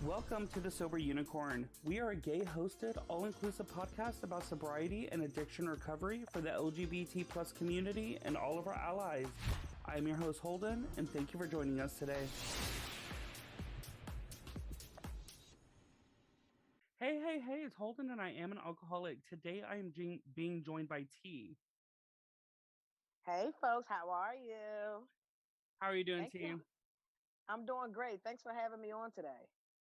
Welcome to the Sober Unicorn. We are a gay-hosted, all-inclusive podcast about sobriety and addiction recovery for the LGBT plus community and all of our allies. I am your host, Holden, and thank you for joining us today. Hey, it's Holden, and I am an alcoholic. Today, I am being joined by T. Hey folks, how are you? How are you doing, Thank T? you. I'm doing great. Thanks for having me on today.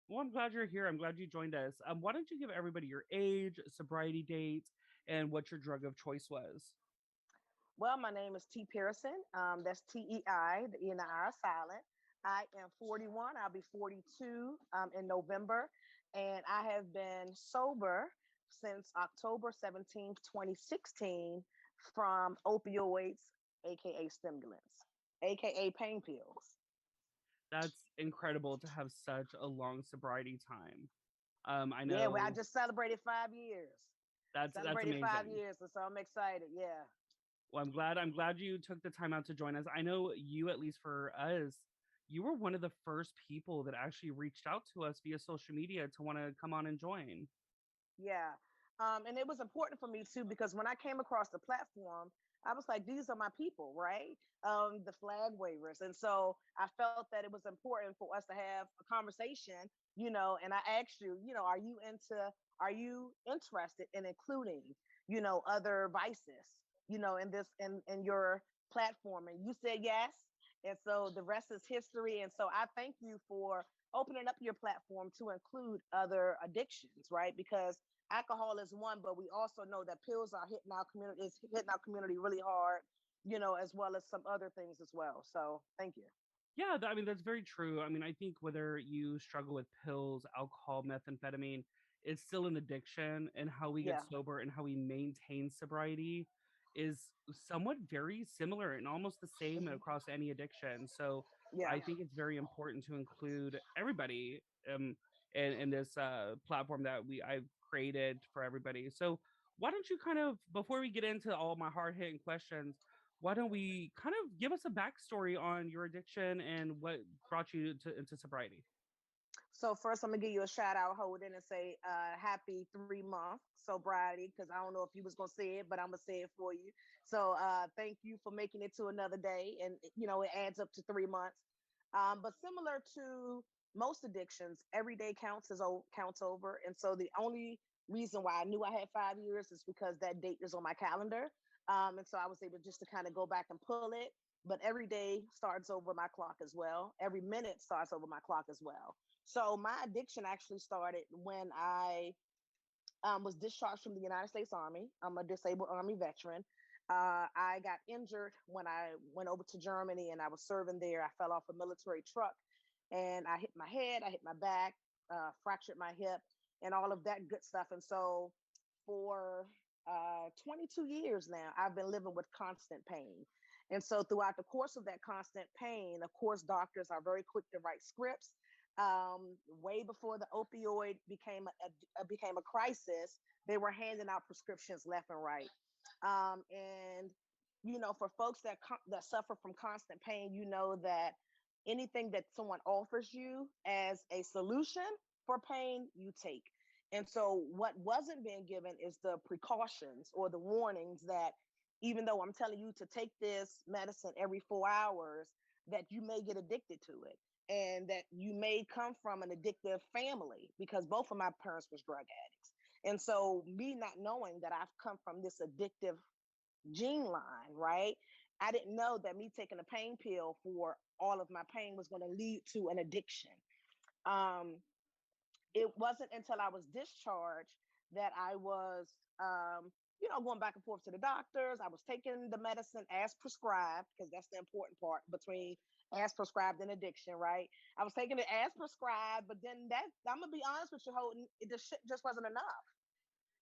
Well, I'm glad you're here. I'm glad you joined us. Why don't you give everybody your age, sobriety date, and what your drug of choice was? Well, my name is T. Pearson. That's T-E-I. The E and the I are silent. I am 41. I'll be 42 in November. And I have been sober since October 17th, 2016 from opioids, aka stimulants, aka pain pills. That's incredible to have such a long sobriety time. I Yeah, well, I know just celebrated 5 years. that's Celebrated five amazing. years, so I'm excited. Yeah. Well, I'm glad you took the time out to join us. I know you, at least for us, you were one of the first people that actually reached out to us via social media to want to come on and join. Yeah. And it was important for me too, because when I came across the platform, I was like, these are my people, right? The flag wavers. And so I felt that it was important for us to have a conversation, and I asked you, are you interested in including, other vices, in your platform? And you said yes. And so the rest is history. And so I thank you for opening up your platform to include other addictions, right? Because alcohol is one, but we also know that pills are hitting our community really hard, as well as some other things as well. So thank you. Yeah, I mean that's very true. I mean, I think whether you struggle with pills, alcohol, methamphetamine, it's still an addiction, and how we get Yeah, sober and how we maintain sobriety is somewhat very similar and almost the same hmm, across any addiction. So yeah. I think it's very important to include everybody in this platform that I've created for everybody. So why don't you kind of, before we get into all my hard hitting questions, why don't we kind of give us a backstory on your addiction and what brought you into sobriety? So first, I'm gonna give you a shout out, Holden, and say happy 3 month sobriety, because I don't know if you was gonna say it, but I'm gonna say it for you. So thank you for making it to another day, and it adds up to 3 months. But similar to most addictions, every day counts over, and so the only reason why I knew I had 5 years is because that date is on my calendar, and so I was able just to kind of go back and pull it. But every day starts over my clock as well. Every minute starts over my clock as well. So my addiction actually started when I was discharged from the United States Army. I'm a disabled Army veteran. I got injured when I went over to Germany and I was serving there. I fell off a military truck and I hit my head, I hit my back, fractured my hip, and all of that good stuff. And so for 22 years now, I've been living with constant pain. And so throughout the course of that constant pain, of course, doctors are very quick to write scripts. Way before the opioid became a crisis, they were handing out prescriptions left and right. And for folks that suffer from constant pain, you know that anything that someone offers you as a solution for pain, you take. And so, what wasn't being given is the precautions or the warnings that even though I'm telling you to take this medicine every 4 hours, that you may get addicted to it and that you may come from an addictive family because both of my parents was drug addicts. And so me not knowing that I've come from this addictive gene line, right? I didn't know that me taking a pain pill for all of my pain was going to lead to an addiction. Um, it wasn't until I was discharged that I was, going back and forth to the doctors. I was taking the medicine as prescribed because that's the important part between as prescribed and addiction, right? I was taking it as prescribed, but then that I'm gonna be honest with you, Holden, the shit just wasn't enough.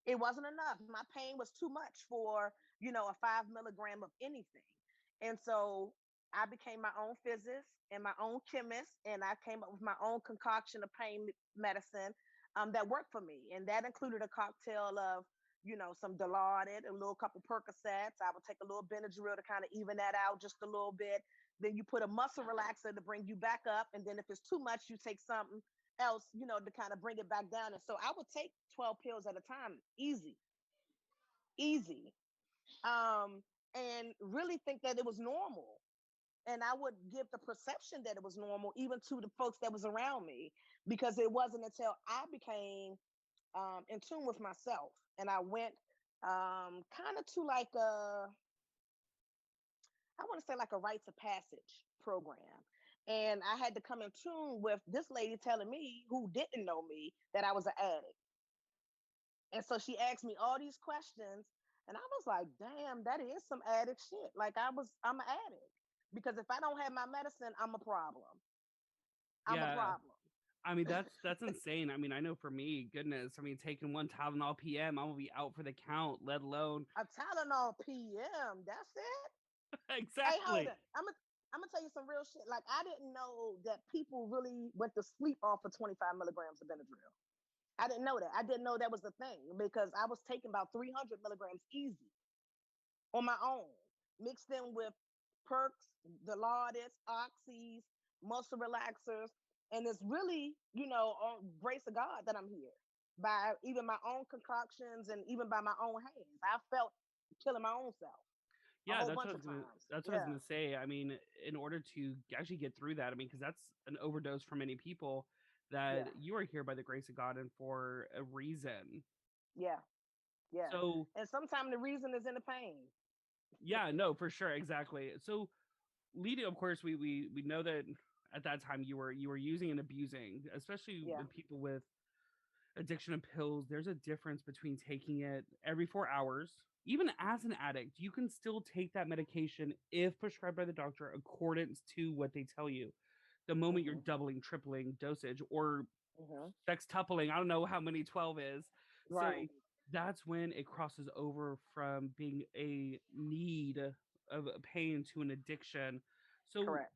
It wasn't enough. My pain was too much for, a 5 milligram of anything. And so I became my own physicist and my own chemist, and I came up with my own concoction of pain medicine that worked for me. And that included a cocktail of, some Dilaudid, a little couple Percocets. I would take a little Benadryl to kind of even that out just a little bit. Then you put a muscle relaxer to bring you back up. And then if it's too much, you take something else, to kind of bring it back down. And so I would take 12 pills at a time, easy, easy, and really think that it was normal. And I would give the perception that it was normal, even to the folks that was around me, because it wasn't until I became in tune with myself and I went kind of to like I want to say like a rites of passage program. And I had to come in tune with this lady telling me, who didn't know me, that I was an addict. And so she asked me all these questions, and I was like, damn, that is some addict shit. Like I'm an addict. Because if I don't have my medicine, I'm a problem. I'm a Yeah. problem. I mean, that's insane. I mean, I know for me, goodness, I mean, taking one Tylenol PM, I'm gonna be out for the count, let alone A Tylenol PM, that's it. Hey, hold exactly. it. I'm gonna tell you some real shit. Like I didn't know that people really went to sleep off of 25 milligrams of Benadryl. I didn't know that. I didn't know that was the thing because I was taking about 300 milligrams easy on my own, mixed in with perks, Dilaudid, oxys, muscle relaxers, and it's really, on grace of God that I'm here by even my own concoctions and even by my own hands. I felt killing my own self a Yeah, whole bunch of times. that's what I was Yeah, gonna say. I mean, in order to actually get through that, I mean, because that's an overdose for many people. That yeah, you are here by the grace of God and for a reason. yeah, yeah. So And sometimes the reason is in the pain. yeah, no, for sure, exactly. So leading, of course, we know that at that time you were using and abusing, especially Yeah. with people with addiction of pills. There's a difference between taking it every 4 hours. Even as an addict, you can still take that medication if prescribed by the doctor accordance to what they tell you. The moment you're Hmm. doubling, tripling dosage, or Hmm. sextupling, I don't know how many 12 is. So Right. that's when it crosses over from being a need of a pain to an addiction. So Correct.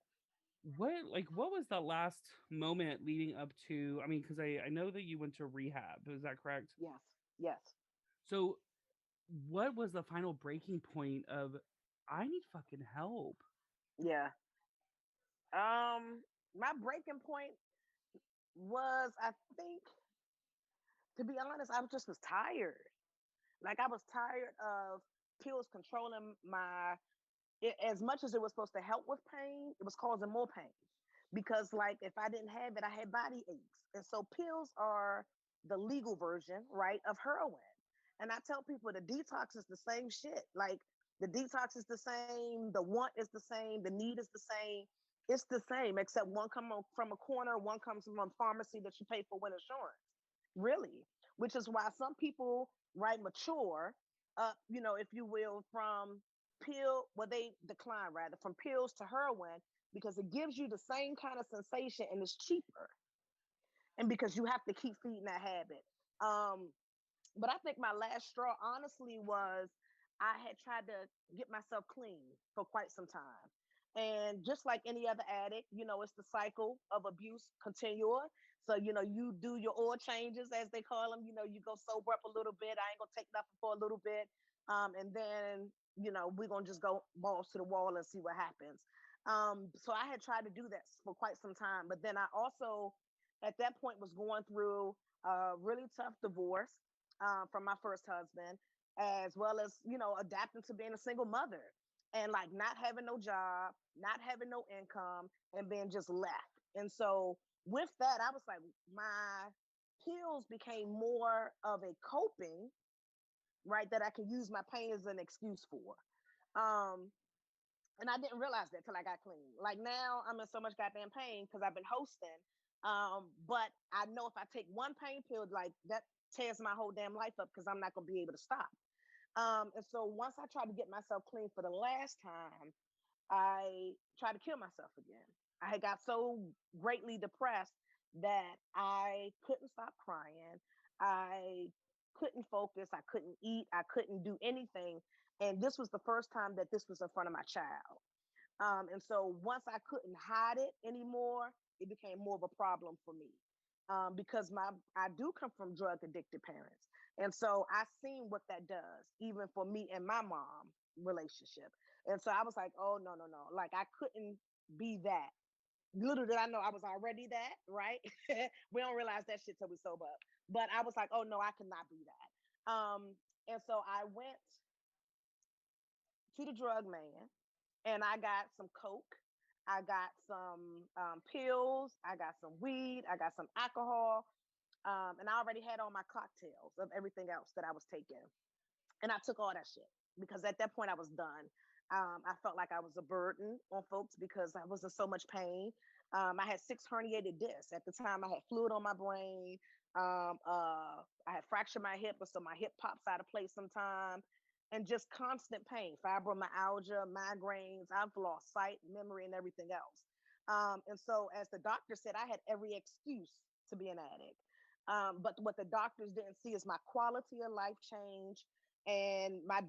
what was the last moment leading up to, I mean, because I know that you went to rehab, is that correct? Yes. Yes. So what was the final breaking point of I need fucking help? Yeah. My breaking point was, I think, to be honest, I was tired. Like I was tired of pills controlling as much as it was supposed to help with pain, it was causing more pain. Because like if I didn't have it, I had body aches. And so pills are the legal version, right, of heroin. And I tell people the detox is the same shit. Like the detox is the same, the want is the same, the need is the same. It's the same, except one comes from a corner, one comes from a pharmacy that you pay for with insurance. Really. Which is why some people, right, mature up, if you will, from well, they decline rather from pills to heroin because it gives you the same kind of sensation and it's cheaper. And because you have to keep feeding that habit. Um, but I think my last straw, honestly, was I had tried to get myself clean for quite some time. And just like any other addict, it's the cycle of abuse continual. So, you do your oil changes, as they call them. You go sober up a little bit. I ain't going to take nothing for a little bit. And then, we're going to just go balls to the wall and see what happens. So I had tried to do that for quite some time. But then I also, at that point, was going through a really tough divorce from my first husband, as well as, adapting to being a single mother and like not having no job, not having no income, and being just left. And so with that, I was like, my pills became more of a coping, right, that I can use my pain as an excuse for. Um, and I didn't realize that till I got clean. Like now I'm in so much goddamn pain because I've been hosting. But I know if I take one pain pill, like that tears my whole damn life up because I'm not gonna be able to stop. And so once I tried to get myself clean for the last time, I tried to kill myself again. I had got so greatly depressed that I couldn't stop crying. I couldn't focus. I couldn't eat. I couldn't do anything. And this was the first time that this was in front of my child. And so once I couldn't hide it anymore, it became more of a problem for me. Because I do come from drug addicted parents. And so I seen what that does, even for me and my mom relationship. And so I was like, oh no, no, no. Like I couldn't be that. Little did I know I was already that, right? We don't realize that shit till we sober up. But I was like, oh no, I cannot be that. And so I went to the drug man and I got some coke, I got some pills, I got some weed, I got some alcohol, and I already had all my cocktails of everything else that I was taking. And I took all that shit because at that point I was done. I felt like I was a burden on folks because I was in so much pain. I had 6 herniated discs at the time. I had fluid on my brain. I had fractured my hip, so my hip pops out of place sometime, and just constant pain, fibromyalgia, migraines. I've lost sight, memory, and everything else. And so, as the doctor said, I had every excuse to be an addict. But what the doctors didn't see is my quality of life change, and my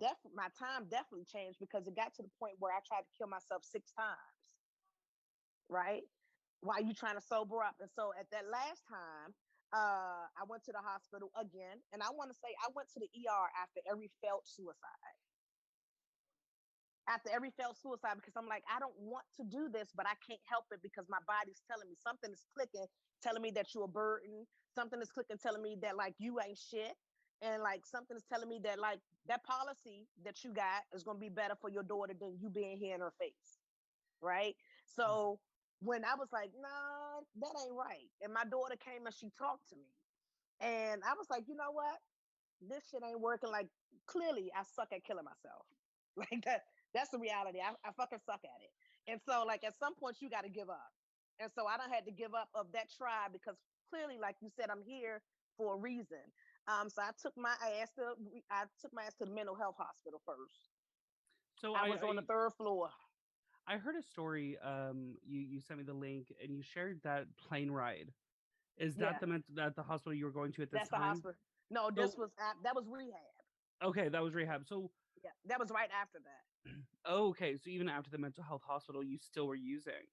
time definitely changed because it got to the point where I tried to kill myself 6 times, right? While you trying to sober up. And so at that last time, I went to the hospital again, and I want to say I went to the ER after every failed suicide. After every failed suicide, because I'm like, I don't want to do this, but I can't help it because my body's telling me something is clicking, telling me that you're a burden. Something is clicking, telling me that like you ain't shit. And like something is telling me that like that policy that you got is gonna be better for your daughter than you being here in her face. Right. So when I was like, nah, that ain't right. And my daughter came and she talked to me. And I was like, you know what? This shit ain't working. Like clearly I suck at killing myself. Like that's the reality. I fucking suck at it. And so like at some point you gotta give up. And so I don't had to give up of that try because clearly, like you said, I'm here for a reason. So I took my ass to the mental health hospital first. So I was on the third floor. I heard a story. You sent me the link and you shared that plane ride. Is that Yeah, that the hospital you were going to at this that's the time? hospital. No, So that was rehab. okay, that was rehab. So Yeah, that was right after that. okay, so even after the mental health hospital, you still were using.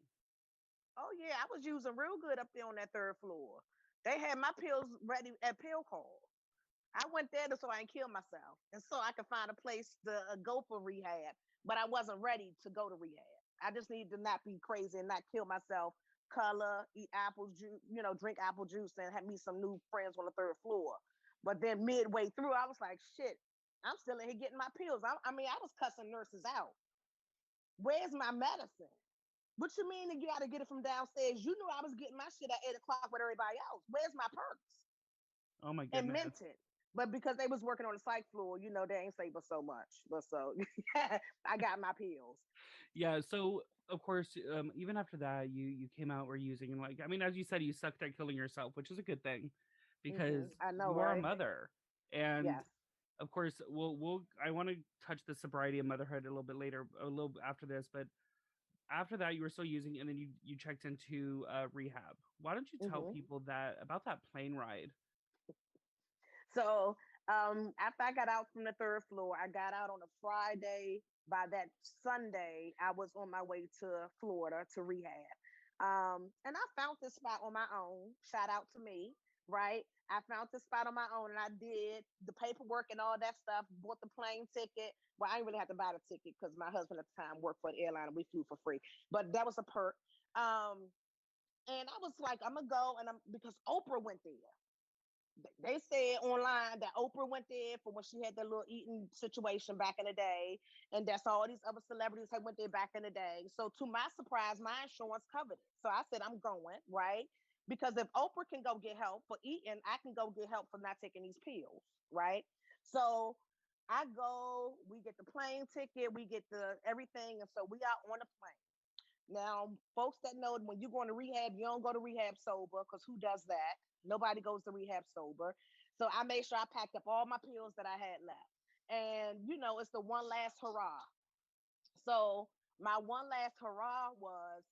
Oh yeah, I was using real good up there on that third floor. They had my pills ready at pill call. I went there so I didn't kill myself, and so I could find a place to go for rehab. But I wasn't ready to go to rehab. I just needed to not be crazy and not kill myself. Color, eat apple juice, drink apple juice, and have me some new friends on the third floor. But then midway through, I was like, shit, I'm still in here getting my pills. I mean, I was cussing nurses out. Where's my medicine? What you mean that you got to get it from downstairs? You knew I was getting my shit at 8 o'clock with everybody else. Where's my perks? Oh my And goodness. meant it. But because they was working on the psych floor, they ain't say but so much. But so I got my pills. Yeah. So of course, even after that, you came out were using and like I mean, as you said, you sucked at killing yourself, which is a good thing because I know, you are a right? mother, and Yes. of course, we'll I want to touch the sobriety and motherhood a little bit later, a little after this, but after that you were still using and then you checked into rehab. Why don't you tell hmm people that about that plane ride? So after I got out from the third floor, I got out on a Friday. By that Sunday, I was on my way to Florida to rehab. And I found this spot on my own. Shout out to me, right? I found this spot on my own and I did the paperwork and all that stuff, bought the plane ticket. Well, I didn't really have to buy the ticket because my husband at the time worked for the airline and we flew for free. But that was a perk. Um, and I was like, I'm gonna go and I'm because Oprah went there. They said online that Oprah went there for when she had that little eating situation back in the day, and that's all these other celebrities had went there back in the day. So to my surprise, my insurance covered it. So I said, I'm going, right? Because if Oprah can go get help for eating, I can go get help for not taking these pills, right? So I go, we get the plane ticket, we get the everything, and so we are on a plane. Now, folks that know when you're going to rehab, you don't go to rehab sober because who does that? Nobody goes to rehab sober. So I made sure I packed up all my pills that I had left. And, it's the one last hurrah. So my one last hurrah was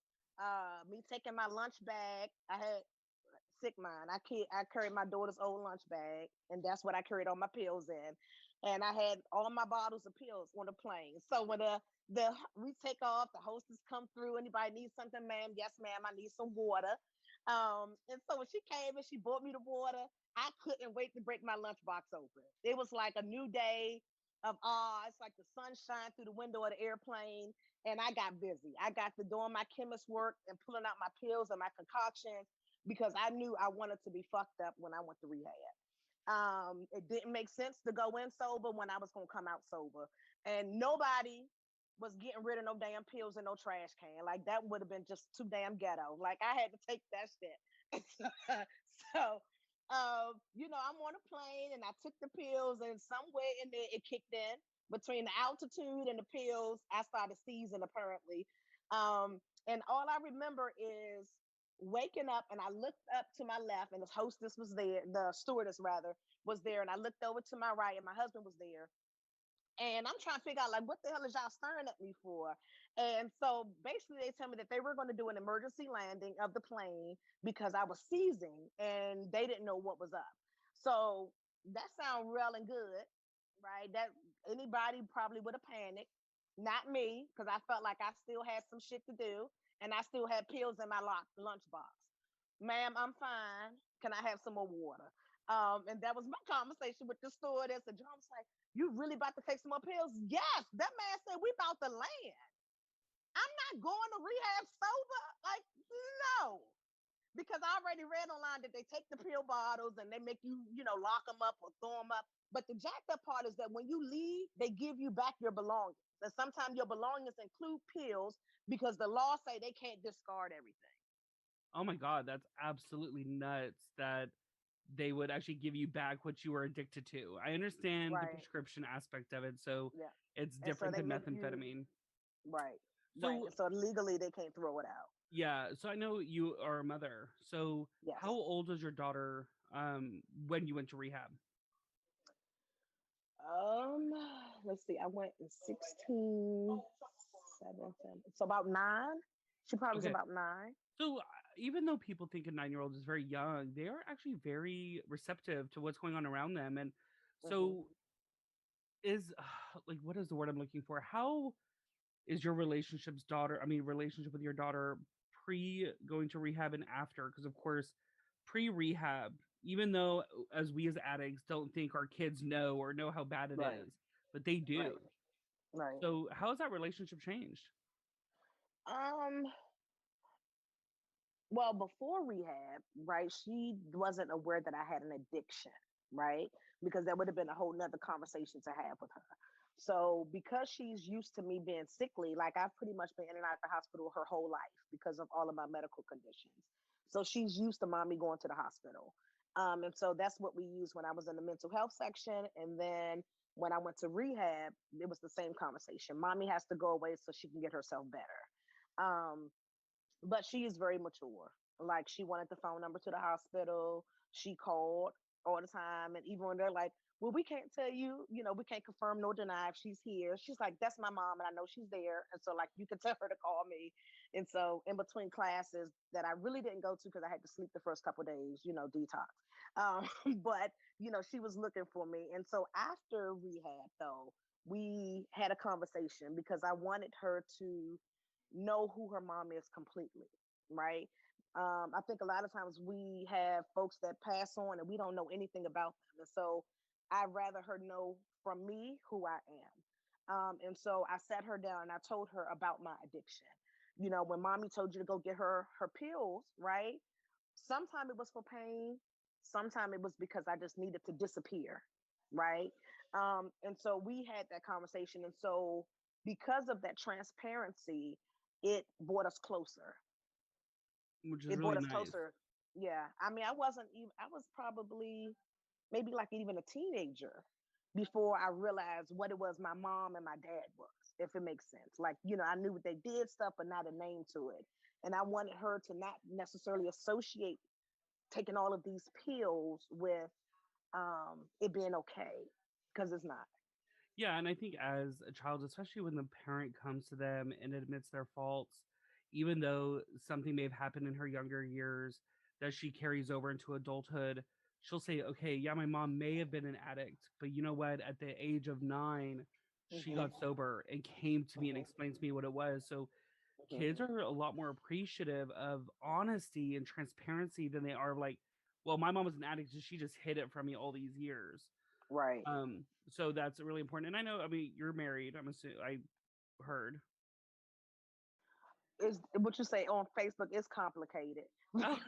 me taking my lunch bag. I had sick mind. I carried my daughter's old lunch bag, and that's what I carried all my pills in. And I had all my bottles of pills on the plane. So when the we take off, the hostess come through. Anybody needs something, ma'am? Yes, ma'am. I need some water. And so when she came and she bought me the water, I couldn't wait to break my lunchbox open. It was like a new day. of it's like the sunshine through the window of the airplane. And I got busy. I got to doing my chemist work and pulling out my pills and my concoctions because I knew I wanted to be fucked up when I went to rehab. It didn't make sense to go in sober when I was gonna come out sober, and nobody was getting rid of no damn pills in no trash can. Like that would have been just too damn ghetto. Like I had to take that shit. so, I'm on a plane and I took the pills, and somewhere in there it kicked in between the altitude and the pills. I started seizing apparently, and all I remember is waking up, and I looked up to my left, and the hostess was there, the stewardess rather was there, and I looked over to my right, and my husband was there. And I'm trying to figure out, like, what the hell is y'all staring at me for? And so basically, they tell me that they were going to do an emergency landing of the plane because I was seizing and they didn't know what was up. So that sounds real and good, right? That anybody probably would have panicked, not me, because I felt like I still had some shit to do and I still had pills in my lunchbox. Ma'am, I'm fine. Can I have some more water? And that was my conversation with the stewardess. And John was like, "You really about to take some more pills?" Yes. That man said, "We about to land. I'm not going to rehab sober." Like, no. Because I already read online that they take the pill bottles and they make you, lock them up or throw them up. But the jacked up part is that when you leave, they give you back your belongings. And sometimes your belongings include pills because the law say they can't discard everything. Oh my god, that's absolutely nuts that they would actually give you back what you were addicted to. I understand the Right. prescription aspect of it, so Yeah. it's And so different they than make you methamphetamine. right. Right. So And so legally they can't throw it out. yeah, so I know you are a mother. So Yes. how old was your daughter when you went to rehab? Um, let's see. I went in 16, 17. So about 9. She probably was Okay. about 9. So even though people think a 9-year-old is very young, they are actually very receptive to what's going on around them. And Hmm. so is like what is the word I'm looking for? How is your relationship with your daughter pre going to rehab and after? Because of course, pre rehab, even though as we as addicts don't think our kids know or know how bad it Right. is, but they do. Right. Right. So how has that relationship changed? Um, well, before rehab, right, she wasn't aware that I had an addiction, right? Because that would have been a whole nother conversation to have with her. So because she's used to me being sickly, like I've pretty much been in and out of the hospital her whole life because of all of my medical conditions. So she's used to mommy going to the hospital. And so that's what we used when I was in the mental health section. And then when I went to rehab, it was the same conversation. Mommy has to go away so she can get herself better. But she is very mature. Like she wanted the phone number to the hospital. She called all the time, and even when they're like, "Well, we can't tell you, we can't confirm nor deny if she's here." She's like, "That's my mom, and I know she's there." And so, like, you can tell her to call me. And so, in between classes that I really didn't go to because I had to sleep the first couple of days, detox. Um, but she was looking for me. And so after rehab, though, we had a conversation because I wanted her to know who her mom is completely, right? I think a lot of times we have folks that pass on and we don't know anything about them. And so I'd rather her know from me who I am. And so I sat her down and I told her about my addiction. When mommy told you to go get her pills, right? Sometimes it was for pain, sometimes it was because I just needed to disappear, right? And so we had that conversation. And so because of that transparency, it brought us closer. Which is It really brought us nice. closer. Yeah. I mean, I wasn't even, I was probably maybe like even a teenager before I realized what it was my mom and my dad was, if it makes sense. Like, I knew what they did stuff, but not a name to it. And I wanted her to not necessarily associate taking all of these pills with it being okay, because it's not. Yeah, and I think as a child, especially when the parent comes to them and admits their faults, even though something may have happened in her younger years that she carries over into adulthood, she'll say, okay, yeah, my mom may have been an addict, but you know what? At the age of 9, she Hmm. got sober and came to me and Hmm. explained to me what it was. So kids Hmm. are a lot more appreciative of honesty and transparency than they are of like, well, my mom was an addict, so she just hid it from me all these years. Right. So that's really important. And I know, I mean, you're married. I heard. Is what you say on Facebook is complicated. Oh,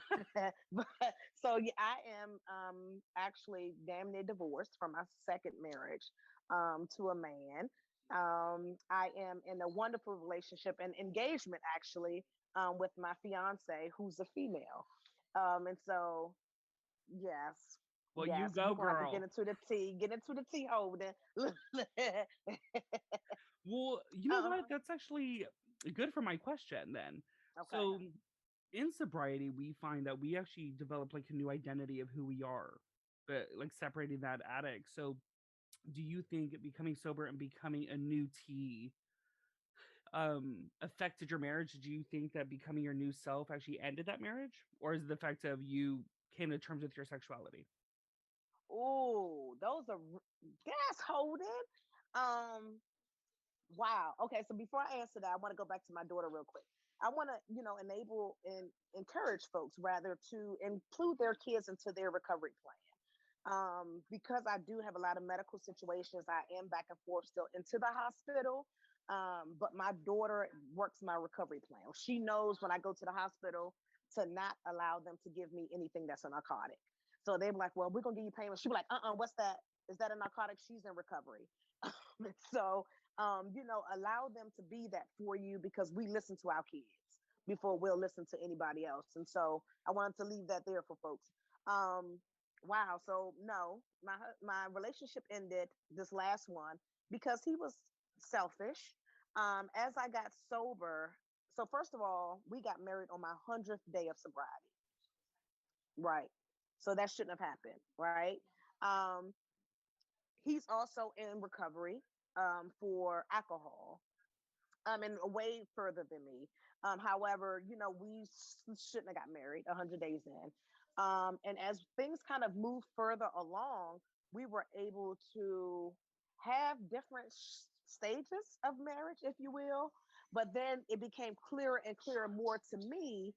But so yeah, I am actually damn near divorced from my second marriage to a man. I am in a wonderful relationship and engagement actually with my fiance who's a female. And so yes, well, you yes, go, we're gonna have to girl. get into the tea holding. Well, you know um, what? That's actually good for my question then. okay. So, in sobriety, we find that we actually develop like a new identity of who we are, but like separating that addict. So, do you think becoming sober and becoming a new T affected your marriage? Do you think that becoming your new self actually ended that marriage, or is it the fact of you came to terms with your sexuality? Oh, those are gas holding. Um, wow. Okay, so before I answer that, I want to go back to my daughter real quick. I want to, enable and encourage folks rather to include their kids into their recovery plan. Because I do have a lot of medical situations, I am back and forth still into the hospital. But my daughter works my recovery plan. She knows when I go to the hospital to not allow them to give me anything that's a narcotic. So they're like, well, we're going to give you pain. She'll be like, what's that? Is that a narcotic? She's in recovery. So, allow them to be that for you because we listen to our kids before we'll listen to anybody else. And so I wanted to leave that there for folks. Um, wow. So no, my relationship ended this last one because he was selfish. As I got sober, so first of all, we got married on my 100th day of sobriety. Right. So that shouldn't have happened. Right. Um, he's also in recovery for alcohol and way further than me. However, we shouldn't have got married 100 days in. And as things kind of moved further along, we were able to have different stages of marriage, if you will. But then it became clearer and clearer more to me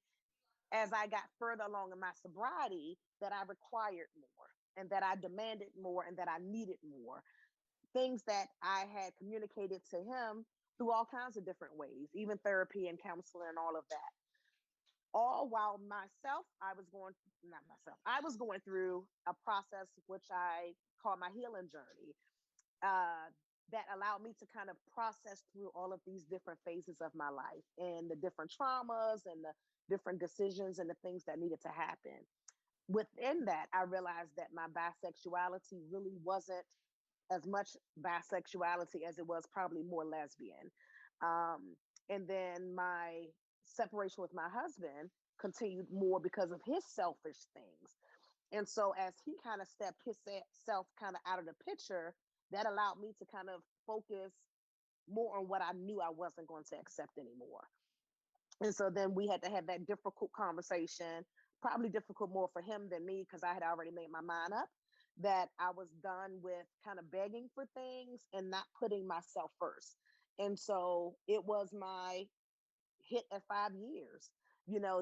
as I got further along in my sobriety that I required more and that I demanded more and that I needed more things that I had communicated to him through all kinds of different ways, even therapy and counseling and all of that. All while I was going, not myself, I was going through a process which I call my healing journey uh, that allowed me to kind of process through all of these different phases of my life and the different traumas and the different decisions and the things that needed to happen. Within that, I realized that my bisexuality really wasn't as much bisexuality as it was probably more lesbian. Um, and then my separation with my husband continued more because of his selfish things. And so as he kind of stepped himself kind of out of the picture, that allowed me to kind of focus more on what I knew I wasn't going to accept anymore. And so then we had to have that difficult conversation, probably difficult more for him than me because I had already made my mind up that I was done with kind of begging for things and not putting myself first. And so it was my hit at 5 years,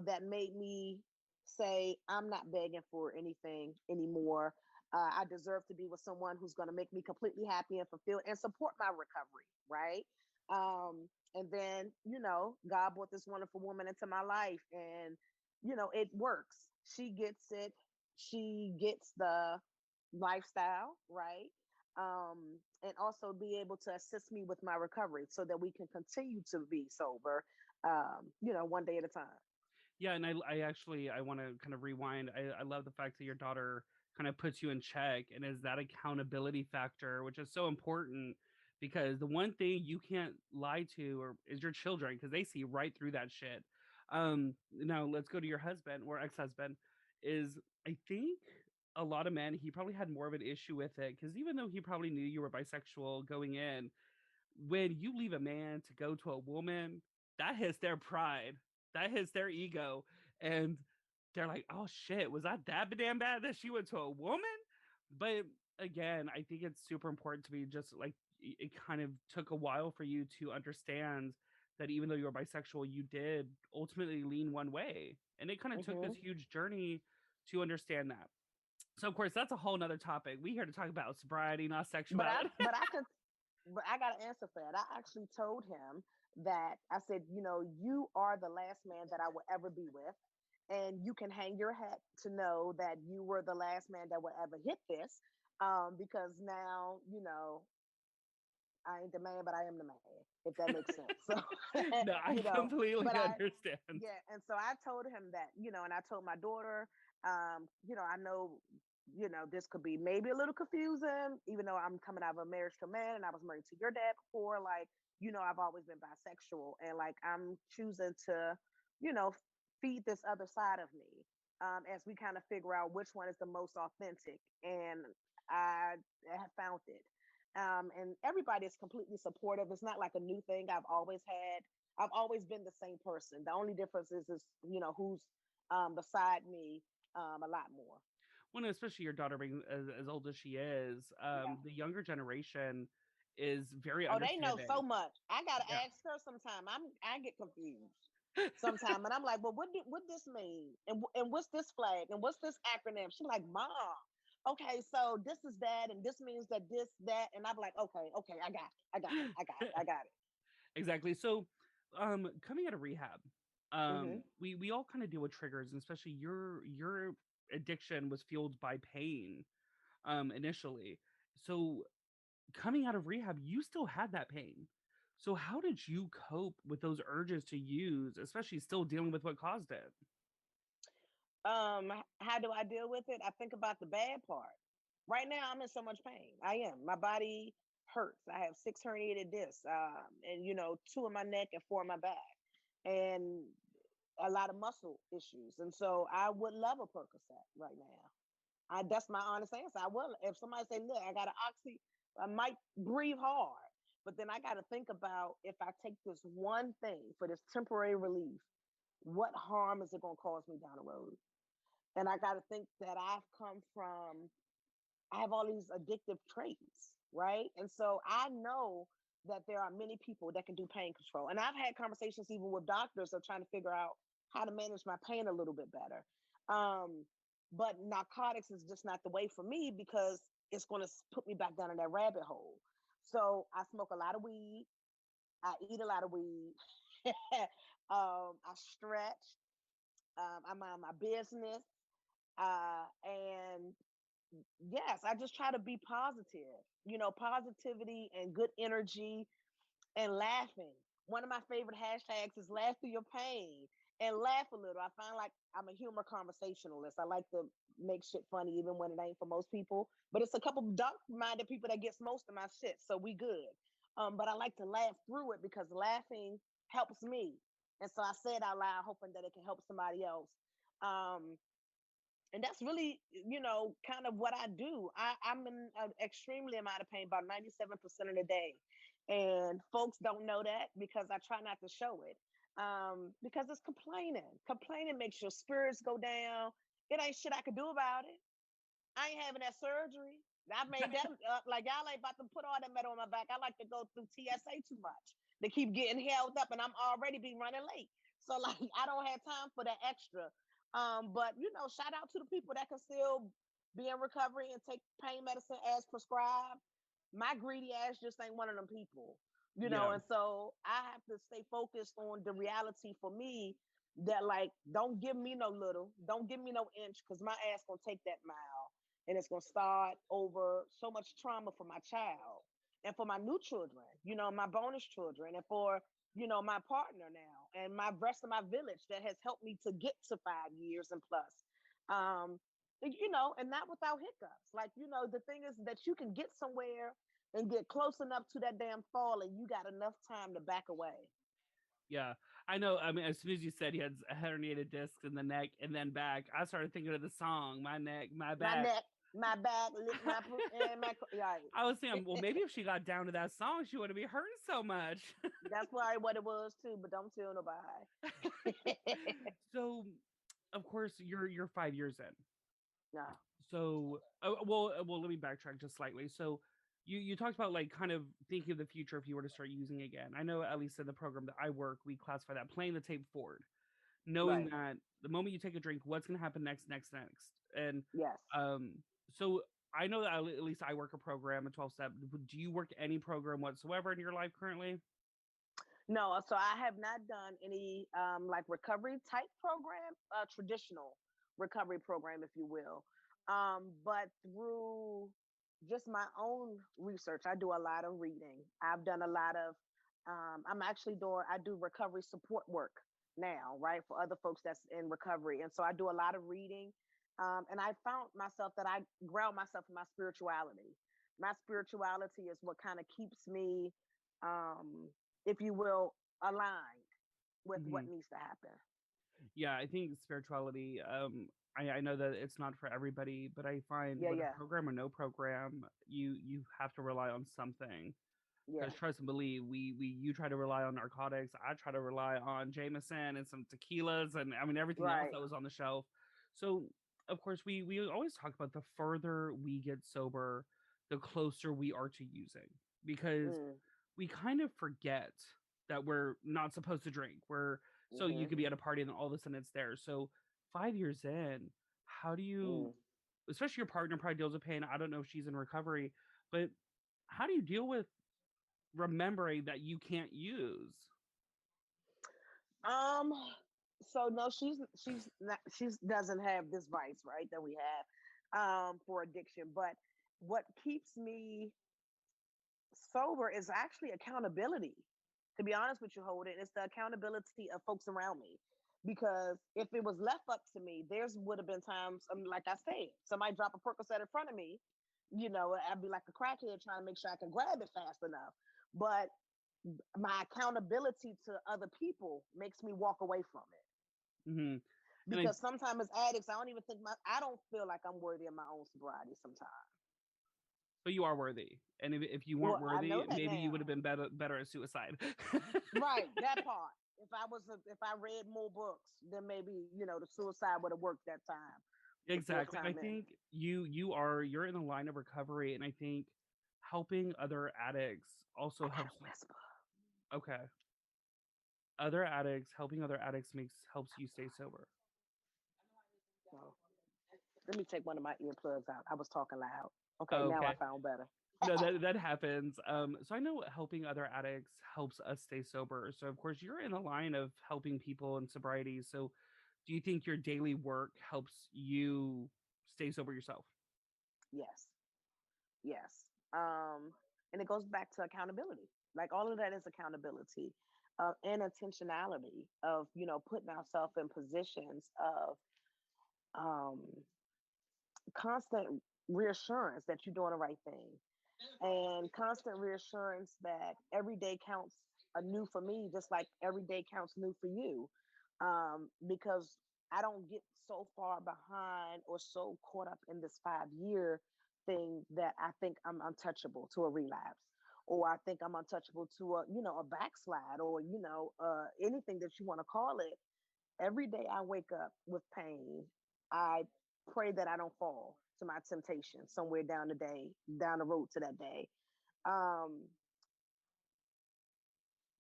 that made me say, I'm not begging for anything anymore. I deserve to be with someone who's going to make me completely happy and fulfilled and support my recovery. Right. And then, God brought this wonderful woman into my life and, it works. She gets it. She gets the lifestyle. Right. And also be able to assist me with my recovery so that we can continue to be sober one day at a time. Yeah, and I want to kind of rewind. I love the fact that your daughter kind of puts you in check and is that accountability factor, which is so important because the one thing you can't lie to or is your children because they see right through that shit. Now let's go to your husband or ex-husband. Is I think a lot of men he probably had more of an issue with it because even though he probably knew you were bisexual going in, when you leave a man to go to a woman, that hits their pride, that hits their ego, and they're like, "Oh shit, was that damn bad that she went to a woman?" But again, I think it's super important to be just like it kind of took a while for you to understand that even though you're bisexual, you did ultimately lean one way, and it kind of took Mm-hmm. this huge journey to understand that. So of course that's a whole nother topic. We here to talk about sobriety, not But I sexuality. but I could but I got an answer for that. I actually told him that I said, you are the last man that I will ever be with. And you can hang your hat to know that you were the last man that will ever hit this. Because now, I ain't the man, but I am the man, if that makes sense. So, No, I you know, but completely I, understand. yeah. And so I told him that, and I told my daughter, I know, this could be maybe a little confusing, even though I'm coming out of a marriage to a man and I was married to your dad before. Like, I've always been bisexual and like I'm choosing to, you know, feed this other side of me as we kind of figure out which one is the most authentic. And I have found it. And everybody is completely supportive. It's not like a new thing. I've always been the same person. The only difference is who's beside me a lot more. Well, especially your daughter being as old as she is, Yeah. the younger generation is very Oh, they know understanding. so much. I gotta Yeah. ask her sometime. I get confused sometime, and I'm like, well, what this mean? And what's this flag? And what's this acronym? She's like, Mom. Okay, so this is that, and this means that this that, and I'm like, okay, I got Exactly. So, coming out of rehab, it. we all kind of deal with triggers, and especially your addiction was fueled by pain, initially. So, coming out of rehab, you still had that pain. So, how did you cope with those urges to use, especially still dealing with what caused it? How do I deal with it? I think about the bad part. Right now I'm in so much pain. I am. My body hurts. I have 6 herniated discs, and two in my neck and four in my back, and a lot of muscle issues. And so I would love a Percocet right now. That's my honest answer. I will. If somebody say, look, I got an oxy, I might breathe hard, but then I got to think about, if I take this one thing for this temporary relief, what harm is it going to cause me down the road? And I got to think that I have all these addictive traits, right? And so I know that there are many people that can do pain control. And I've had conversations even with doctors of trying to figure out how to manage my pain a little bit better. But narcotics is just not the way for me because it's going to put me back down in that rabbit hole. So I smoke a lot of weed. I eat a lot of weed. I stretch. I mind my business. And yes, I just try to be positive, positivity and good energy and laughing. One of my favorite hashtags is laugh through your pain and laugh a little. I find like I'm a humor conversationalist. I like to make shit funny even when it ain't for most people. But it's a couple dark minded people that gets most of my shit. So we good. But I like to laugh through it because laughing helps me. And so I say it out loud, hoping that it can help somebody else. Um, and that's really kind of what I do. I'm in an extremely amount of pain about 97% of the day, and folks don't know that because I try not to show it, because it's complaining makes your spirits go down. It ain't shit I could do about it. I ain't having that surgery. I made that like y'all ain't about to put all that metal on my back. I like to go through TSA too much. They keep getting held up, and I'm already be running late. So like I don't have time for that extra. But shout out to the people that can still be in recovery and take pain medicine as prescribed. My greedy ass just ain't one of them people, Yeah. and so I have to stay focused on the reality for me that like don't give me no little, don't give me no inch, because my ass gonna take that mile and it's going to start over so much trauma for my child and for my new children, my bonus children, and for my partner now and my rest of my village that has helped me to get to 5 years and plus. um and not without hiccups. Like, the thing is that you can get somewhere and get close enough to that damn fall and you got enough time to back away. Yeah, I know. I mean, as soon as you said he had herniated discs in the neck and then back, I started thinking of the song "My Neck, My My Back." neck, my back, and my I was thinking, well, right. maybe if she got down to that song, she wouldn't be hurting so much. That's probably what it was too, but don't tell nobody. So, of course, you're 5 years in. No. So, let me backtrack just slightly. So, you talked about like kind of thinking of the future if you were to start using again. I know at least in the program that I work, we classify that playing the tape forward, knowing Right. that the moment you take a drink, what's going to happen next, next, next. And Yes. um, so I know that at least I work a program, a 12 step. Do you work any program whatsoever in your life currently? No, so I have not done any like recovery type program, traditional recovery program, if you will. But through just my own research, I do a lot of reading. I've done a lot of, I'm actually doing, I do recovery support work now, right, for other folks that's in recovery. And so I do a lot of reading. And I found myself that I ground myself in my spirituality. My spirituality is what kind of keeps me, um, if you will, aligned with what Mhm. needs to happen. Yeah, I think spirituality, I know that it's not for everybody, but I find Yeah, with a yeah, program or no program, you have to rely on something. yeah. Because trust and believe, we you try to rely on narcotics, I try to rely on Jameson and some tequilas, and I mean everything else Right. that was on the shelf. So of course we always talk about the further we get sober, the closer we are to using, because Mm, we kind of forget that we're not supposed to drink. We're so you mm-hmm, could be at a party and then all of a sudden it's there. So 5 years in, how do you, mm. especially your partner probably deals with pain. I don't know if she's in recovery, but how do you deal with remembering that you can't use? Um. So no, she's not. She's doesn't have this vice, right, that we have, for addiction. But what keeps me sober is actually accountability. To be honest with you, Holden, it's the accountability of folks around me. Because if it was left up to me, there's would have been times, like I said, somebody drop a Percocet in front of me, I'd be like a crackhead trying to make sure I can grab it fast enough. But my accountability to other people makes me walk away from it. Hmm. And I, Because sometimes as addicts, I don't feel like I'm worthy of my own sobriety sometimes. but you are worthy, and if you weren't Well, I know worthy, that maybe you would now. have been better at suicide. Right, that part. If I read more books, then maybe, the suicide would have worked that time, the fourth Exactly. I time in. think you're in the line of recovery, and I think helping other addicts I also gotta helps you. whisper. Okay, other addicts, helping other addicts helps you stay sober. So, let me take one of my earplugs out. I was talking loud. Okay, Oh, now I okay. found better. No, that happens. So I know helping other addicts helps us stay sober. So of course you're in the line of helping people in sobriety. So do you think your daily work helps you stay sober yourself? Yes, yes. And it goes back to accountability. Like all of that is accountability, and intentionality of, putting ourselves in positions of, um, constant reassurance that you're doing the right thing, and constant reassurance that every day counts anew for me, just like every day counts new for you. Because I don't get so far behind or so caught up in this 5 year thing that I think I'm untouchable to a relapse, or I think I'm untouchable to a backslide, or anything that you want to call it. Every day I wake up with pain, I pray that I don't fall to my temptation somewhere down the road to that day. Um,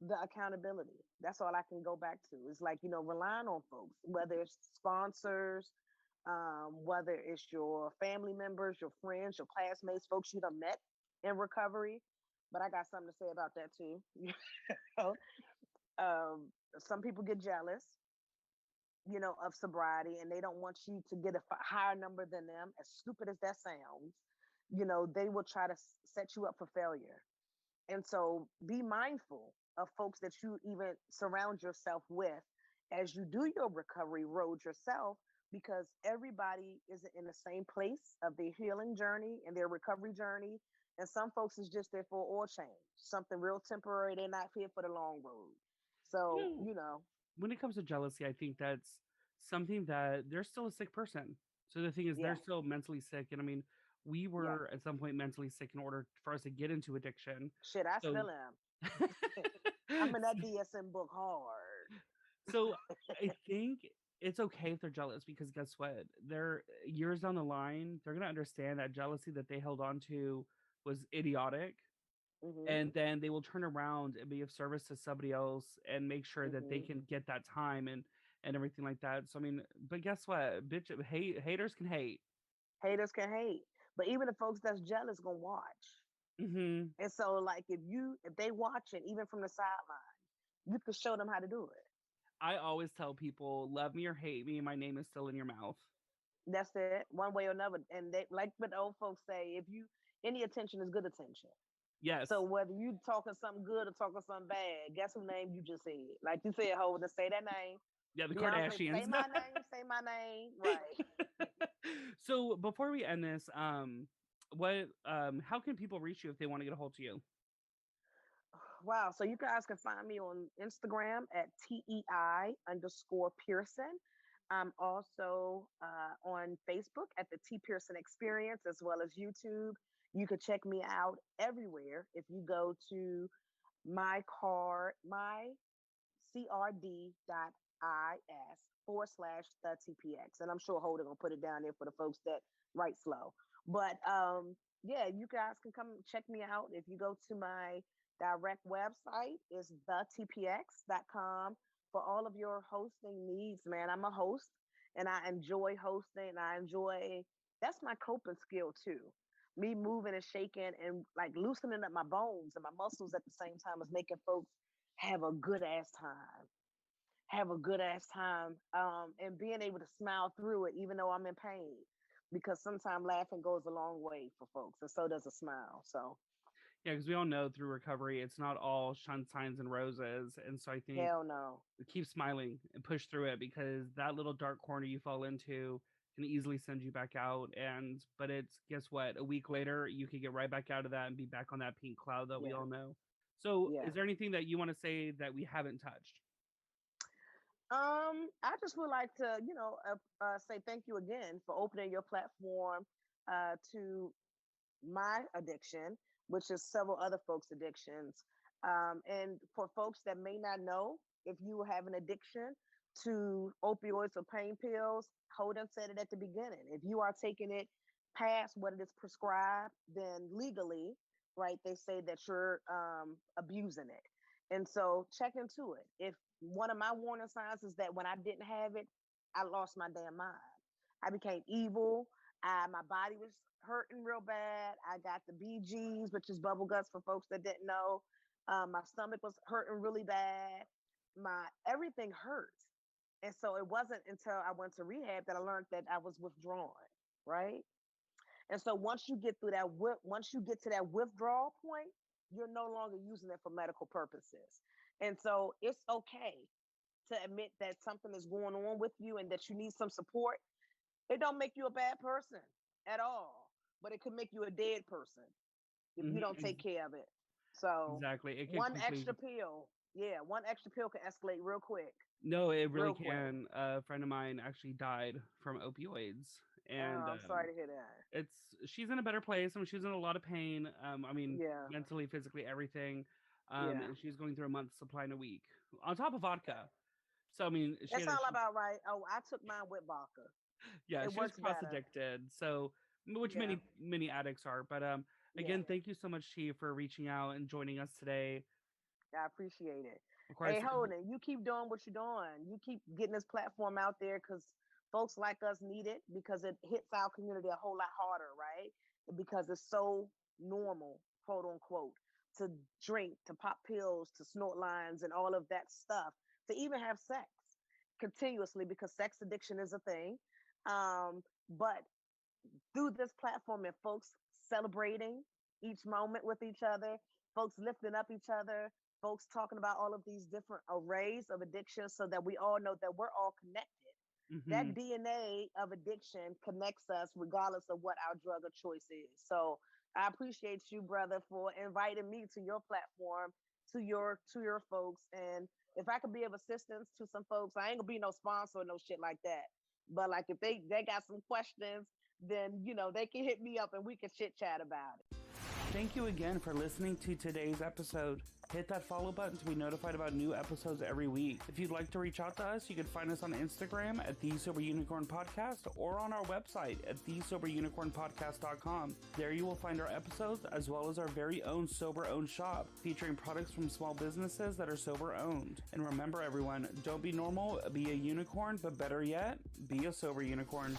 the accountability. That's all I can go back to. It's like, relying on folks, whether it's sponsors, whether it's your family members, your friends, your classmates, folks you done met in recovery. But I got something to say about that too. um, some people get jealous, of sobriety, and they don't want you to get a higher number than them. As stupid as that sounds, they will try to set you up for failure. And so be mindful of folks that you even surround yourself with as you do your recovery road yourself, because everybody isn't in the same place of their healing journey and their recovery journey. And some folks is just there for oil change, something real temporary. They're not here for the long road. You So, know, when it comes to jealousy, I think that's something that they're still a sick person. So the thing is, they're yeah, still mentally sick. And I mean, we yeah. were at some point mentally sick in order for us to get into addiction. Shit, I So, still am. I'm in that DSM book hard. so I think it's okay if they're jealous because guess what? They're years down the line, they're gonna understand that jealousy that they held on to was idiotic, Hmm. and then they will turn around and be of service to somebody else and make sure that they Hmm. can get that time and everything like that. So I mean, but guess what? Bitch, haters can hate. Haters can hate, but even the folks that's jealous gonna watch. Mm-hmm. And so, like, if they watching even from the sideline, you can show them how to do it. I always tell people, love me or hate me, my name is still in your mouth. That's it, one way or another. And they like what the old folks say: if you any attention is good attention. Yes. So whether you talking something good or talking something bad, guess who name you just said? Like you said, Holden, say that name. Yeah, the Beyonce, Kardashians. say my name, right? So before we end this, what how can people reach you if they want to get a hold of you? Wow. So you guys can find me on Instagram at TEI_Pearson. I'm also on Facebook at the T Pearson Experience, as well as YouTube. You can check me out everywhere if you go to my crd.is / the TPX. And I'm sure Holden gonna put it down there for the folks that write slow. But yeah, you guys can come check me out. If you go to my direct website, it's thetpx.com for all of your hosting needs, man. I'm a host and I enjoy hosting. I enjoy that's my coping skill too. Me moving and shaking and like loosening up my bones and my muscles at the same time as making folks have a good ass time. Have a good ass time. And being able to smile through it, even though I'm in pain. Because sometimes laughing goes a long way for folks, and so does a smile. So, Yeah, because we all know through recovery, it's not all sunshines and roses. And so I think hell no. keep smiling and push through it because that little dark corner you fall into can easily send you back out. And, but it's, guess what? A week later, you could get right back out of that and be back on that pink cloud that we Yeah, all know. So, yeah. is there anything that you want to say that we haven't touched? I just would like to, say thank you again for opening your platform to my addiction, which is several other folks' addictions. And for folks that may not know, if you have an addiction to opioids or pain pills, Holden said it at the beginning. If you are taking it past what it is prescribed, then legally, right, they say that you're abusing it. And so check into it. If one of my warning signs is that when I didn't have it, I lost my damn mind. I became evil. My body was hurting real bad. I got the BGs, which is bubble guts for folks that didn't know. My stomach was hurting really bad. My everything hurt. And so it wasn't until I went to rehab that I learned that I was withdrawn, right? And so once you get through that, once you get to that withdrawal point, you're no longer using it for medical purposes. And so it's okay to admit that something is going on with you and that you need some support. It don't make you a bad person at all, but it could make you a dead person if you don't take care of it. So Exactly. It can one quickly. extra pill, yeah, one extra pill can escalate real quick, No, it really real quick. can. A friend of mine actually died from opioids, and Oh, I'm sorry to hear that. it's she's in a better place. I mean, she's in a lot of pain. I mean, Yeah, mentally, physically, everything. yeah. And she's going through a month's supply in a week on top of vodka. So I mean, That's all about right. Oh, I took mine with vodka. yeah, It she was works cross better. addicted. So which Yeah, many addicts are. But yeah. again, thank you so much, T, for reaching out and joining us today. I appreciate it. Of Hey, course, Holden, you keep doing what you're doing. You keep getting this platform out there because folks like us need it because it hits our community a whole lot harder, right? Because it's so normal, quote unquote, to drink, to pop pills, to snort lines, and all of that stuff, to even have sex continuously because sex addiction is a thing. But through this platform and folks celebrating each moment with each other, folks lifting up each other, folks talking about all of these different arrays of addictions so that we all know that we're all connected. hmm That DNA of addiction connects us regardless of what our drug of choice is. So I appreciate you, brother, for inviting me to your platform, to your folks. And if I could be of assistance to some folks, I ain't gonna be no sponsor or no shit like that. But like if they got some questions, then they can hit me up and we can chit chat about it. Thank you again for listening to today's episode. Hit that follow button to be notified about new episodes every week. If you'd like to reach out to us, you can find us on Instagram at The Sober Unicorn Podcast or on our website at thesoberunicornpodcast.com. There you will find our episodes as well as our very own sober-owned shop featuring products from small businesses that are sober-owned. And remember everyone, don't be normal, be a unicorn, but better yet, be a sober unicorn.